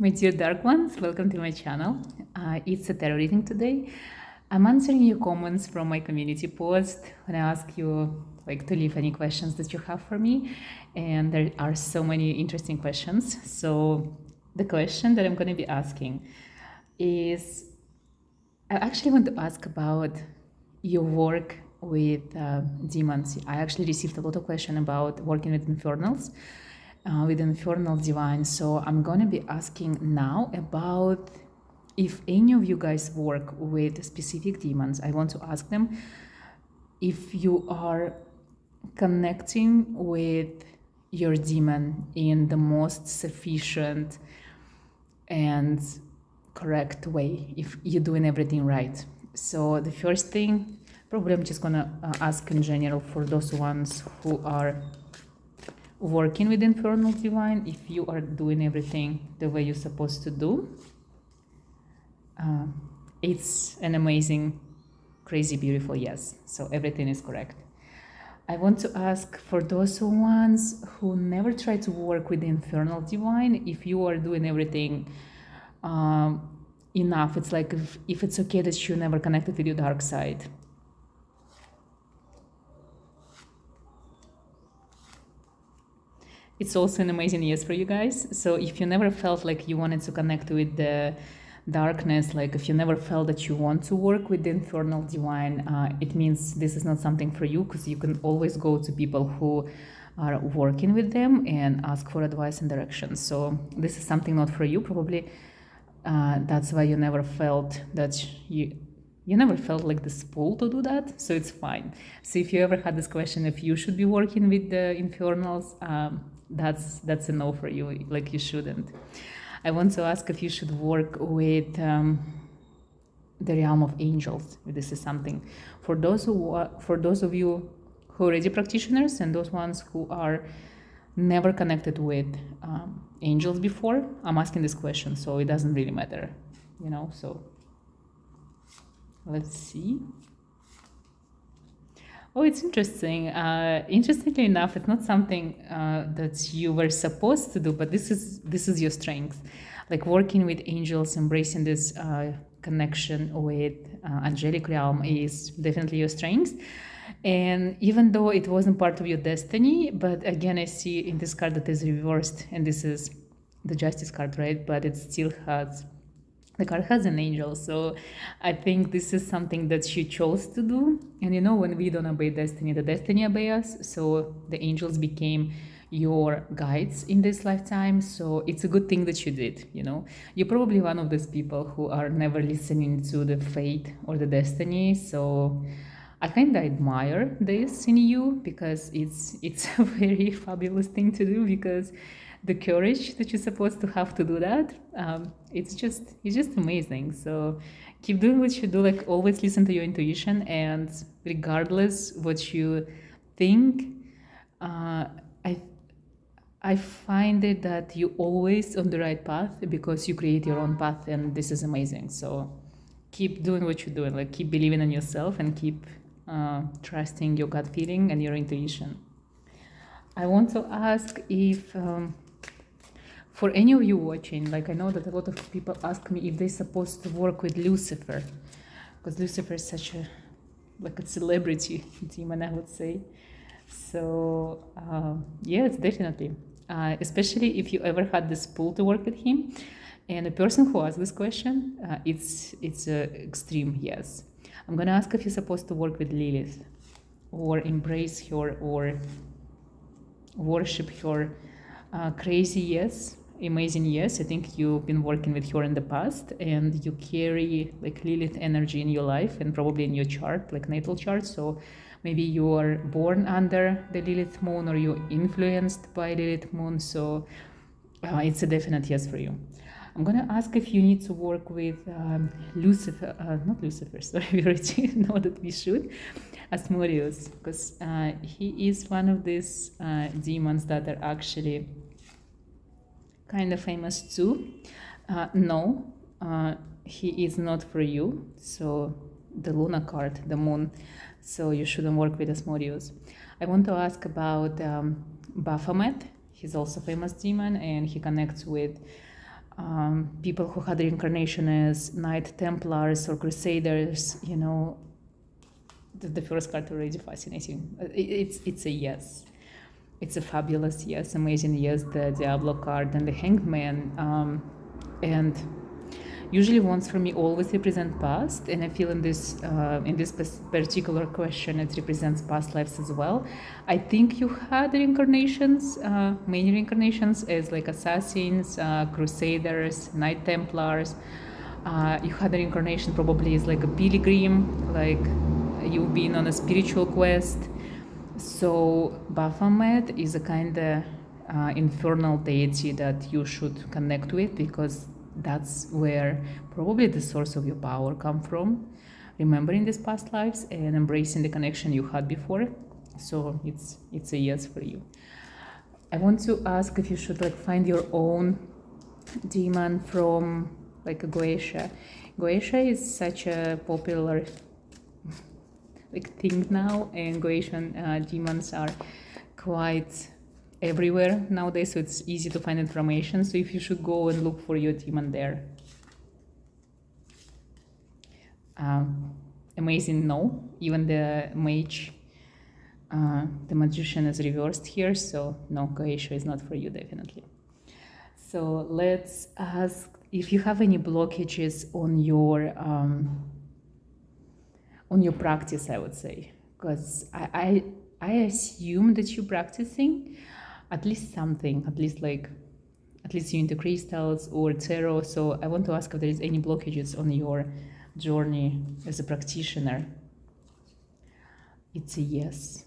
My dear dark ones, welcome to my channel. It's a tarot reading today. I'm answering your comments from my community post when I ask you to leave any questions that you have for me, and there are so many interesting questions. So the question that I'm going to be asking is, I actually want to ask about your work with demons. I actually received a lot of questions about working with infernals, with infernal divine. So I'm going to be asking now about if any of you guys work with specific demons. I want to ask them if you are connecting with your demon in the most sufficient and correct way, if you're doing everything right. So the first thing, probably I'm just gonna ask in general for those ones who are working with infernal divine, if you are doing everything the way you're supposed to do. It's an amazing, crazy, beautiful yes. So everything is correct. I want to ask for those ones who never try to work with the infernal divine, if you are doing everything enough. It's like if it's okay that you never connected with your dark side. It's also an amazing yes for you guys. So if you never felt like you wanted to connect with the darkness, like if you never felt that you want to work with the infernal divine, it means this is not something for you, because you can always go to people who are working with them and ask for advice and direction. So this is something not for you, probably. That's why you never felt that you never felt like this pull to do that, so it's fine. So if you ever had this question if you should be working with the infernals, that's a no for you, like you shouldn't. I want to ask if you should work with the realm of angels. This is something for those of you who are already practitioners and those ones who are never connected with angels before. I'm asking this question, so it doesn't really matter, so let's see. Oh, it's interesting. Interestingly enough, it's not something that you were supposed to do, but this is your strength. Like working with angels, embracing this connection with angelic realm is definitely your strength. And even though it wasn't part of your destiny, but again, I see in this card that is reversed, and this is the Justice card, right? But it still has, the card has an angel. So I think this is something that you chose to do. And when we don't obey destiny, the destiny obeys us. So the angels became your guides in this lifetime. So it's a good thing that you did. You're probably one of those people who are never listening to the fate or the destiny. So I kind of admire this in you, because it's a very fabulous thing to do, because the courage that you're supposed to have to do that, it's just amazing. So keep doing what you do, like always listen to your intuition, and regardless what you think, I find it that you're always on the right path, because you create your own path, and this is amazing. So keep doing what you're doing, like keep believing in yourself and keep trusting your gut feeling and your intuition. I want to ask if for any of you watching, like I know that a lot of people ask me if they're supposed to work with Lucifer, because Lucifer is such a celebrity demon, I would say. So yes, definitely, especially if you ever had this pull to work with him. And the person who asked this question, it's an extreme yes. I'm gonna ask if you're supposed to work with Lilith, or embrace her, or worship her. Crazy yes, amazing yes. I think you've been working with her in the past, and you carry like Lilith energy in your life, and probably in your chart, like natal chart. So maybe you are born under the Lilith moon, or you're influenced by Lilith moon. So it's a definite yes for you. I'm gonna ask if you need to work with Lucifer, not Lucifer, sorry, we already know that we should, Asmodeus, because he is one of these demons that are actually kind of famous too. No, he is not for you. So the Luna card, the moon, so you shouldn't work with Asmodeus. I want to ask about Baphomet. He's also a famous demon, and he connects with people who had reincarnation as Knight Templars or Crusaders, you know, the first card already fascinating. It's a yes. It's a fabulous yes, amazing yes, the Diablo card and the Hangman. And usually ones for me always represent past, and I feel in this particular question it represents past lives as well. I think you had reincarnations, many reincarnations as like assassins, crusaders, Knight Templars. You had a reincarnation probably as like a pilgrim, like you've been on a spiritual quest. So Baphomet is a kind of infernal deity that you should connect with, because that's where probably the source of your power come from, remembering these past lives and embracing the connection you had before. So it's a yes for you. I want to ask if you should like find your own demon from like a Goetia. Goetia is such a popular like thing now, and Goetian demons are quite everywhere nowadays, so it's easy to find information. So if you should go and look for your demon there. Amazing, no. Even the mage, the magician is reversed here, so no, Goetia is not for you, definitely. So let's ask if you have any blockages on your practice, I would say, because I assume that you're practicing at least something, at least you're into crystals or tarot. So I want to ask if there is any blockages on your journey as a practitioner. It's a yes.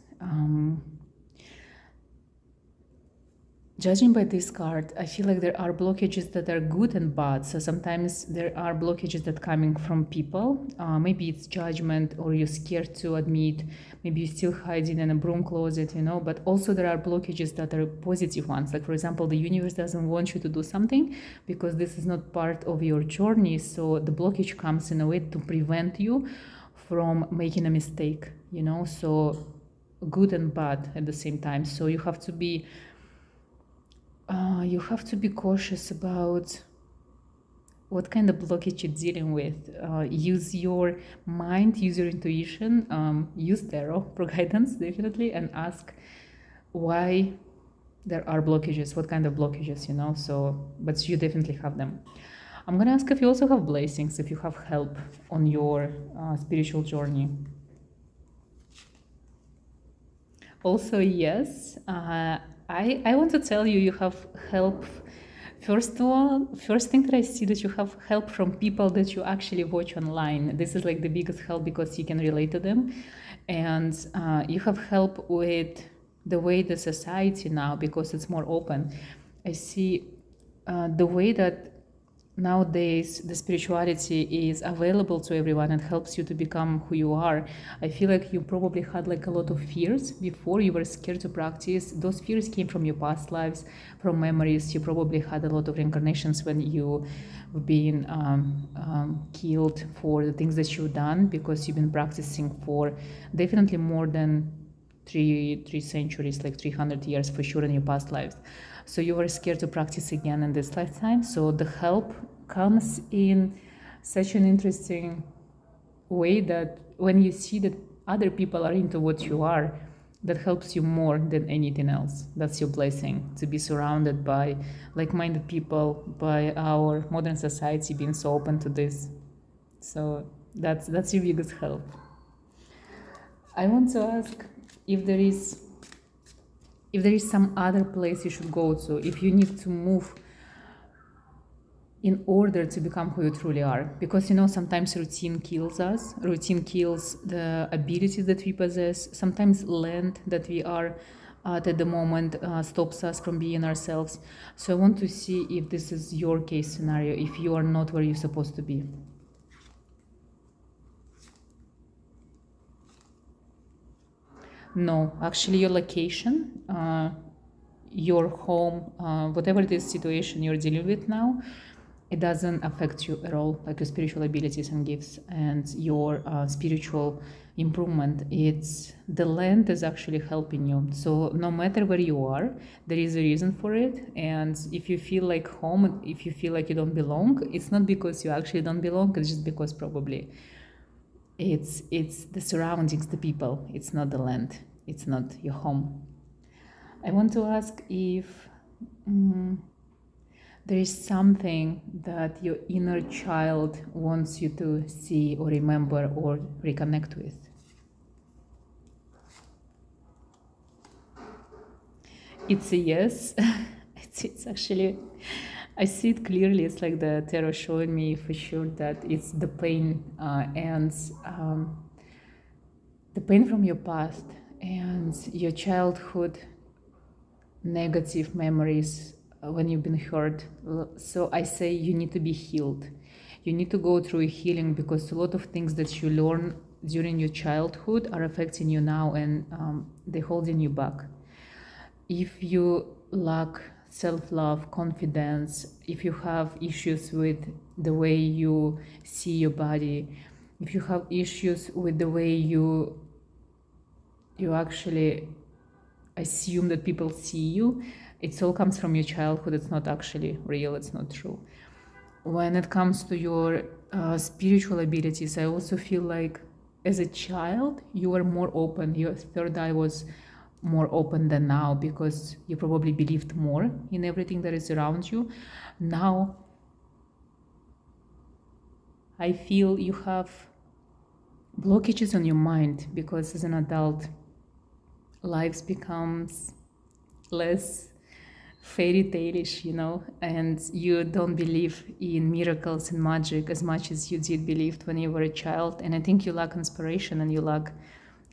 Judging by this card, I feel like there are blockages that are good and bad. So sometimes there are blockages that coming from people. Maybe it's judgment, or you're scared to admit. Maybe you're still hiding in a broom closet, you know. But also there are blockages that are positive ones. Like, for example, the universe doesn't want you to do something because this is not part of your journey. So the blockage comes in a way to prevent you from making a mistake, you know. So good and bad at the same time. So you have to be cautious about what kind of blockage you're dealing with. Use your mind, use your intuition, use tarot for guidance, definitely, and ask why there are blockages, what kind of blockages, you know. So, but you definitely have them. I'm gonna ask if you also have blessings, if you have help on your spiritual journey. Also, yes. I want to tell you, you have help. First thing that I see, that you have help from people that you actually watch online. This is like the biggest help because you can relate to them. And you have help with the way the society now, because it's more open. I see the way that nowadays the spirituality is available to everyone and helps you to become who you are. I feel like you probably had like a lot of fears before, you were scared to practice. Those fears came from your past lives, from memories. You probably had a lot of reincarnations when you've been killed for the things that you've done, because you've been practicing for definitely more than three centuries, like 300 years for sure in your past lives. So you were scared to practice again in this lifetime. So the help comes in such an interesting way that when you see that other people are into what you are, that helps you more than anything else. That's your blessing, to be surrounded by like-minded people, by our modern society being so open to this. So that's your biggest help. I want to ask if there is some other place you should go to, if you need to move in order to become who you truly are. Because, you know, sometimes routine kills us. Routine kills the abilities that we possess. Sometimes land that we are at the moment stops us from being ourselves. So I want to see if this is your case scenario, if you are not where you're supposed to be. No, actually your location, your home, whatever this situation you're dealing with now, it doesn't affect you at all, like your spiritual abilities and gifts and your spiritual improvement. It's the land is actually helping you. So no matter where you are, there is a reason for it. And if you feel like home, if you feel like you don't belong, it's not because you actually don't belong, it's just because probably it's the surroundings, the people, it's not the land, it's not your home. I want to ask if there is something that your inner child wants you to see or remember or reconnect with. It's a yes. It's actually, I see it clearly. It's like the tarot showing me for sure that it's the pain and the pain from your past and your childhood negative memories when you've been hurt. So I say you need to be healed. You need to go through a healing because a lot of things that you learn during your childhood are affecting you now and they're holding you back. If you lack self-love, confidence, if you have issues with the way you see your body, if you have issues with the way you actually assume that people see you, it all comes from your childhood. It's not actually real, it's not true. When it comes to your spiritual abilities, I also feel like as a child you were more open. Your third eye was more open than now because you probably believed more in everything that is around you. Now I feel you have blockages on your mind because as an adult life becomes less fairy tale-ish, and you don't believe in miracles and magic as much as you did believe when you were a child. And I think you lack inspiration and you lack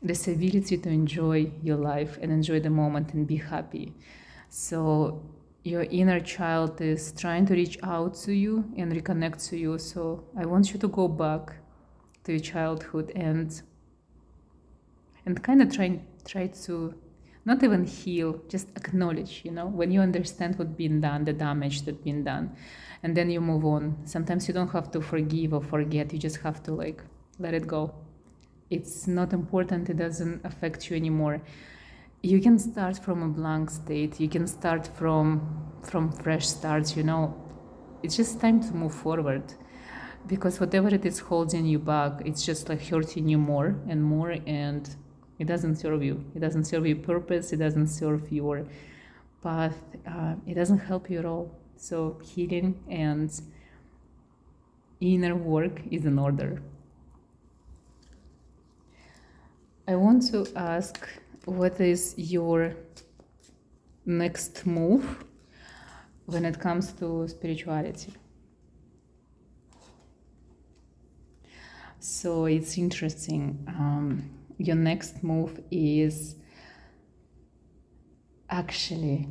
this ability to enjoy your life and enjoy the moment and be happy. So your inner child is trying to reach out to you and reconnect to you. So I want you to go back to your childhood and kind of try to not even heal, just acknowledge, when you understand what's been done, the damage that's been done, and then you move on. Sometimes you don't have to forgive or forget, you just have to let it go. It's not important, it doesn't affect you anymore. You can start from a blank state, you can start from fresh starts, It's just time to move forward. Because whatever it is holding you back, it's just hurting you more and more, and it doesn't serve you. It doesn't serve your purpose, it doesn't serve your path, it doesn't help you at all. So healing and inner work is in order. I want to ask, what is your next move when it comes to spirituality? So it's interesting. Your next move is actually,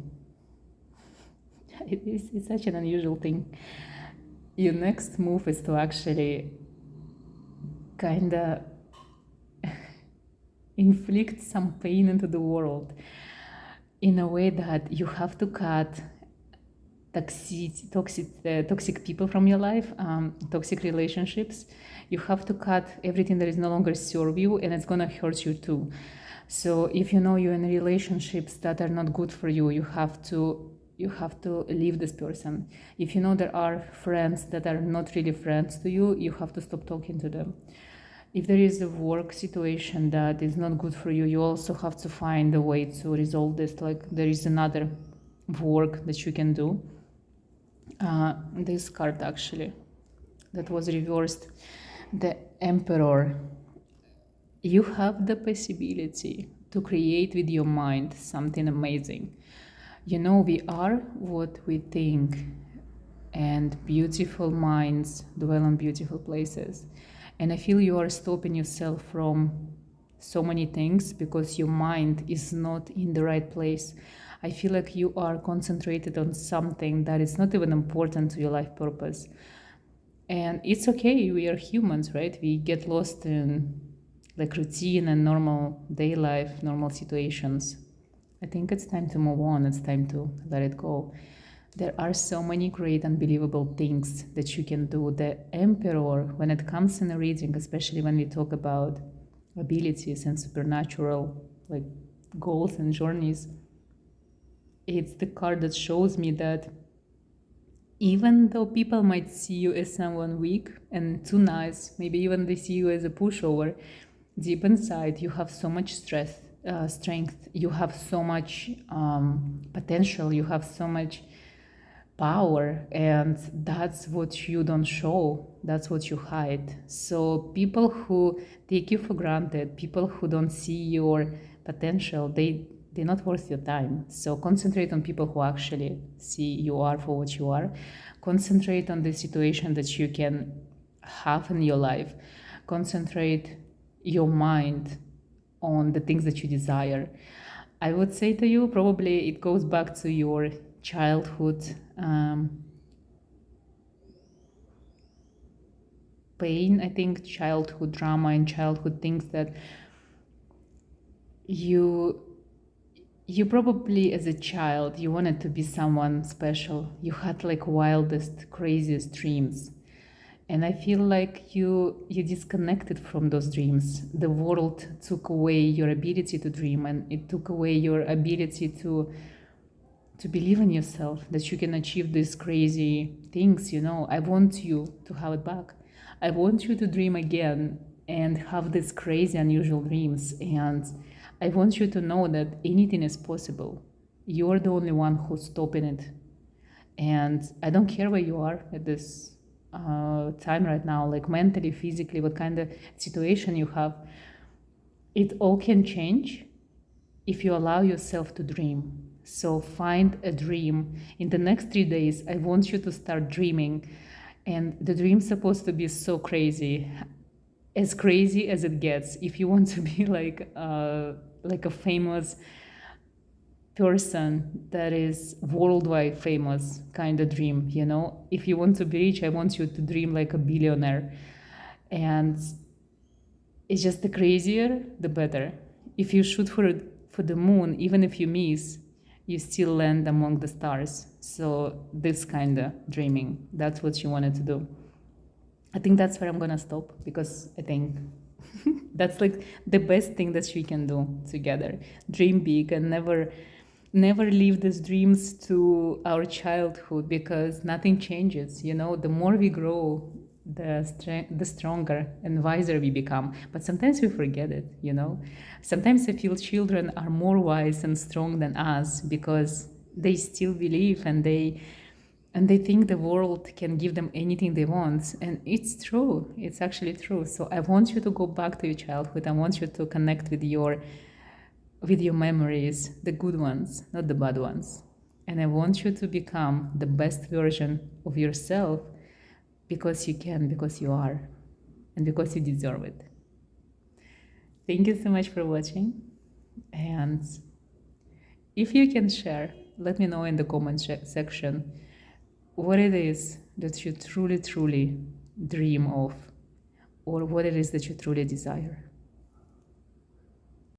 it's such an unusual thing. Your next move is to actually kind of inflict some pain into the world in a way that you have to cut toxic people from your life, toxic relationships. You have to cut everything that is no longer serve you, and it's gonna hurt you too. So if you're in relationships that are not good for you, you have to leave this person. If there are friends that are not really friends to you, you have to stop talking to them. If there is a work situation that is not good for you, you also have to find a way to resolve this. There is another work that you can do. This card actually that was reversed, the Emperor. You have the possibility to create with your mind something amazing. We are what we think, and beautiful minds dwell on beautiful places. And I feel you are stopping yourself from so many things because your mind is not in the right place. I feel like you are concentrated on something that is not even important to your life purpose. And it's okay, we are humans, right? We get lost in routine and normal day life, normal situations. I think it's time to move on, it's time to let it go. There are so many great, unbelievable things that you can do. The emperor, when it comes in a reading, especially when we talk about abilities and supernatural like goals and journeys, it's the card that shows me that even though people might see you as someone weak and too nice, maybe even they see you as a pushover, deep inside you have so much strength, you have so much potential, you have so much power, and that's what you don't show, that's what you hide. So people who take you for granted, people who don't see your potential, they're not worth your time. So concentrate on people who actually see you are for what you are. Concentrate on the situation that you can have in your life. Concentrate your mind on the things that you desire. I would say to you, probably it goes back to your childhood pain, I think, childhood drama and childhood things that you probably as a child, you wanted to be someone special. You had like wildest, craziest dreams. And I feel like you disconnected from those dreams. The world took away your ability to dream, and it took away your ability to believe in yourself, that you can achieve these crazy things. I want you to have it back. I want you to dream again and have these crazy, unusual dreams. And I want you to know that anything is possible. You're the only one who's stopping it. And I don't care where you are at this time right now, like mentally, physically, what kind of situation you have. It all can change if you allow yourself to dream. So find a dream. In the next 3 days, I want you to start dreaming. And the dream's supposed to be so crazy as it gets. If you want to be like a famous person that is worldwide famous kind of dream, if you want to be rich, I want you to dream like a billionaire. And it's just the crazier the better. If you shoot for the moon, even if you miss, you still land among the stars. So this kind of dreaming, that's what you wanted to do. I think that's where I'm gonna stop, because I think that's like the best thing that we can do together. Dream big and never leave these dreams to our childhood, because nothing changes. The more we grow, the stronger and wiser we become. But sometimes we forget it. Sometimes I feel children are more wise and strong than us, because they still believe, and they think the world can give them anything they want. And it's true. It's actually true. So I want you to go back to your childhood. I want you to connect with your memories, the good ones, not the bad ones. And I want you to become the best version of yourself, because you can, because you are, and because you deserve it. Thank you so much for watching. And if you can share, let me know in the comment section what it is that you truly, truly dream of, or what it is that you truly desire.